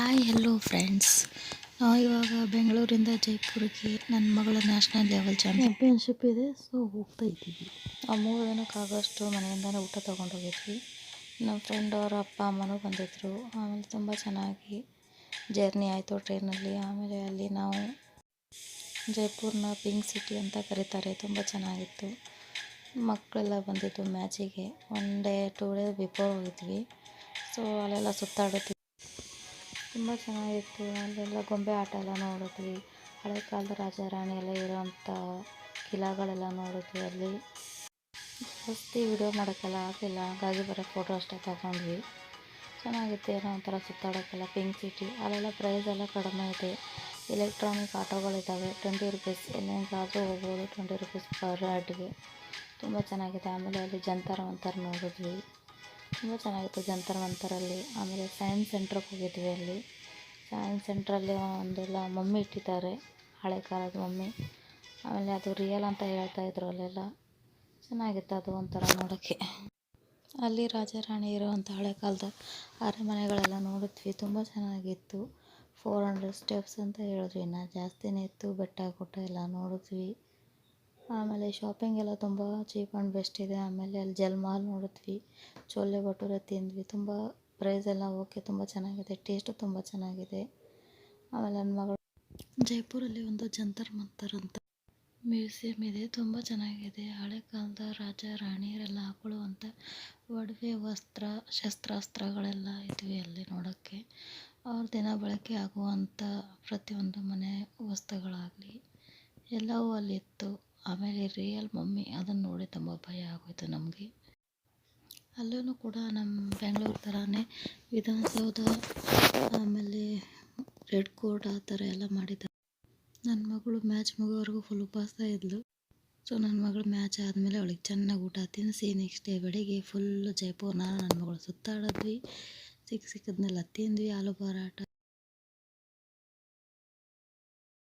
Hi hello friends. ಇವಾಗ ಬೆಂಗಳೂರಿಂದ ಜೈಪುರಕ್ಕೆ ನನ್ನ ಮಗಳ ನ್ಯಾಷನಲ್ ಲೆವೆಲ್ ಚಾಂಪಿಯನ್ಶಿಪ್ ಇದೆ. ಸೊ ಹೋಗ್ತಾ ಇದ್ದೀವಿ. 3 ದಿನಕ್ಕಾಗೋಷ್ಟು ಮನೆಯಿಂದನೇ ಊಟ ತೊಗೊಂಡೋಗಿದ್ವಿ. ನಮ್ಮ ಫ್ರೆಂಡ್ ಅವರ ಅಪ್ಪ ಅಮ್ಮನೂ ಬಂದಿದ್ದರು. ಆಮೇಲೆ ತುಂಬ ಚೆನ್ನಾಗಿ ಜರ್ನಿ ಆಯಿತು ಟ್ರೈನಲ್ಲಿ. ಆಮೇಲೆ ಅಲ್ಲಿ ನಾವು ಜೈಪುರ್ನ ಪಿಂಕ್ ಸಿಟಿ ಅಂತ ಕರೀತಾರೆ, ತುಂಬ ಚೆನ್ನಾಗಿತ್ತು. ಮಕ್ಕಳೆಲ್ಲ ಬಂದಿದ್ದು ಮ್ಯಾಚಿಗೆ 1 ಡೇ 2 ಡೇ ಬಿಫೋರ್ ಹೋಗಿದ್ವಿ. ಸೊ ಅಲ್ಲೆಲ್ಲ ಸುತ್ತಾಡಿದ್ವಿ, ತುಂಬ ಚೆನ್ನಾಗಿತ್ತು. ಅಲ್ಲೆಲ್ಲ ಗೊಂಬೆ ಆಟ ಎಲ್ಲ ನೋಡಿದ್ವಿ. ಹಳೆ ಕಾಲದ ರಾಜ ರಾಣಿ ಎಲ್ಲ ಇರೋವಂಥ ಕಿಲಾಗಳೆಲ್ಲ ನೋಡಿದ್ವಿ. ಅಲ್ಲಿ ಜಾಸ್ತಿ ವಿಡಿಯೋ ಮಾಡೋಕ್ಕೆಲ್ಲ ಆಗಲಿಲ್ಲ, ಹಾಗಾಗಿ ಬರೋ ಫೋಟೋ ಅಷ್ಟೇ ತಗೊಂಡ್ವಿ. ಚೆನ್ನಾಗಿತ್ತು, ಏನೋ ಒಂಥರ ಸುತ್ತಾಡೋಕ್ಕೆಲ್ಲ. ಪಿಂಕ್ ಸಿಟಿ ಅಲ್ಲೆಲ್ಲ ಪ್ರೈಸ್ ಎಲ್ಲ ಕಡಿಮೆ ಇದೆ. ಎಲೆಕ್ಟ್ರಾನಿಕ್ ಆಟೋಗಳಿದ್ದಾವೆ, 20 ರುಪೀಸ್ ಎಲ್ಲಿಂದಾದರೂ ಹೋಗ್ಬೋದು. 20 ರುಪೀಸ್ ಪರ್ ಹೆಡ್ಗೆ, ತುಂಬ ಚೆನ್ನಾಗಿದೆ. ಆಮೇಲೆ ಅಲ್ಲಿ ಜಂತರ್ ಮಂತರ್ ನೋಡಿದ್ವಿ, ತುಂಬ ಚೆನ್ನಾಗಿತ್ತು ಜಂತರ್ ಮಂತರಲ್ಲಿ. ಆಮೇಲೆ ಸೈನ್ಸ್ ಸೆಂಟ್ರಿಗೆ ಹೋಗಿದ್ವಿ. ಅಲ್ಲಿ ಸೈನ್ಸ್ ಸೆಂಟ್ರಲ್ಲಿ ಒಂದೆಲ್ಲ ಮಮ್ಮಿ ಇಟ್ಟಿದ್ದಾರೆ, ಹಳೆ ಕಾಲದ ಮಮ್ಮಿ. ಆಮೇಲೆ ಅದು ರಿಯಲ್ ಅಂತ ಹೇಳ್ತಾಯಿದ್ರು. ಅಲ್ಲೆಲ್ಲ ಚೆನ್ನಾಗಿತ್ತು, ಅದು ಒಂಥರ ನೋಡೋಕ್ಕೆ. ಅಲ್ಲಿ ರಾಜ ರಾಣಿ ಇರೋವಂಥ ಹಳೆ ಕಾಲದ ಅರಮನೆಗಳೆಲ್ಲ ನೋಡಿದ್ವಿ, ತುಂಬ ಚೆನ್ನಾಗಿತ್ತು. 400 ಸ್ಟೆಪ್ಸ್ ಅಂತ ಹೇಳಿದ್ವಿ, ಇನ್ನು ಜಾಸ್ತಿನೇ ಇತ್ತು. ಬೆಟ್ಟ ಗುಡ್ಡ ಎಲ್ಲ ನೋಡಿದ್ವಿ. ಆಮೇಲೆ ಶಾಪಿಂಗ್ ಎಲ್ಲ ತುಂಬ ಚೀಪ್ ಆ್ಯಂಡ್ ಬೆಸ್ಟ್ ಇದೆ. ಆಮೇಲೆ ಅಲ್ಲಿ ಜಲ್ಮಾಲ್ ನೋಡಿದ್ವಿ, ಚೋಲೆ ಭಟೂರೆ ತಿಂದ್ವಿ. ತುಂಬ ಪ್ರೈಸ್ ಎಲ್ಲ ಓಕೆ, ತುಂಬ ಚೆನ್ನಾಗಿದೆ, ಟೇಸ್ಟು ತುಂಬ ಚೆನ್ನಾಗಿದೆ. ಆಮೇಲೆ ನನ್ನ ಮಗಳು ಜೈಪುರಲ್ಲಿ ಒಂದು ಜಂತರ್ ಮಂತರ್ ಅಂತ ಮ್ಯೂಸಿಯಂ ಇದೆ, ತುಂಬ ಚೆನ್ನಾಗಿದೆ. ಹಳೆ ಕಾಲದ ರಾಜ ರಾಣಿಯರೆಲ್ಲ ಹಾಕೊಳ್ಳುವಂಥ ಒಡವೆ, ವಸ್ತ್ರ, ಶಸ್ತ್ರಾಸ್ತ್ರಗಳೆಲ್ಲ ಇದ್ವಿ ಅಲ್ಲಿ ನೋಡೋಕ್ಕೆ. ಅವ್ರ ದಿನ ಬಳಕೆ ಆಗುವಂಥ ಪ್ರತಿಯೊಂದು ಮನೆ ವಸ್ತುಗಳಾಗಲಿ ಎಲ್ಲವೂ ಅಲ್ಲಿತ್ತು. ಆಮೇಲೆ ರಿಯಲ್ ಮಮ್ಮಿ, ಅದನ್ನು ನೋಡಿ ತುಂಬ ಭಯ ಆಗೋಯಿತು ನಮಗೆ. ಅಲ್ಲೂ ಕೂಡ ನಮ್ಮ ಬೆಂಗಳೂರು ಥರನೇ ವಿಧಾನಸೌಧ, ಆಮೇಲೆ ರೆಡ್ ಕೋರ್ಟ್ ಆ ಥರ ಎಲ್ಲ ಮಾಡಿದ್ದಾರೆ. ನನ್ನ ಮಗಳು ಮ್ಯಾಚ್ ಮುಗೋವರೆಗೂ ಫುಲ್ ಉಪವಾಸ ಇದ್ಲು. ಸೊ ನನ್ನ ಮಗಳು ಮ್ಯಾಚ್ ಆದಮೇಲೆ ಅವಳಿಗೆ ಚೆನ್ನಾಗಿ ಊಟ ತಿನ್ನಿಸಿ ನೆಕ್ಸ್ಟ್ ಡೇ ಬೆಳಿಗ್ಗೆ ಫುಲ್ಲು ಜೈಪುರ್ನ ನನ್ನ ಮಗಳು ಸುತ್ತಾಡಿದ್ವಿ. ಸಿಕ್ಕಿದ್ನೆಲ್ಲ ತಿಂದ್ವಿ. ಆಲೂ ಪರಾಟ,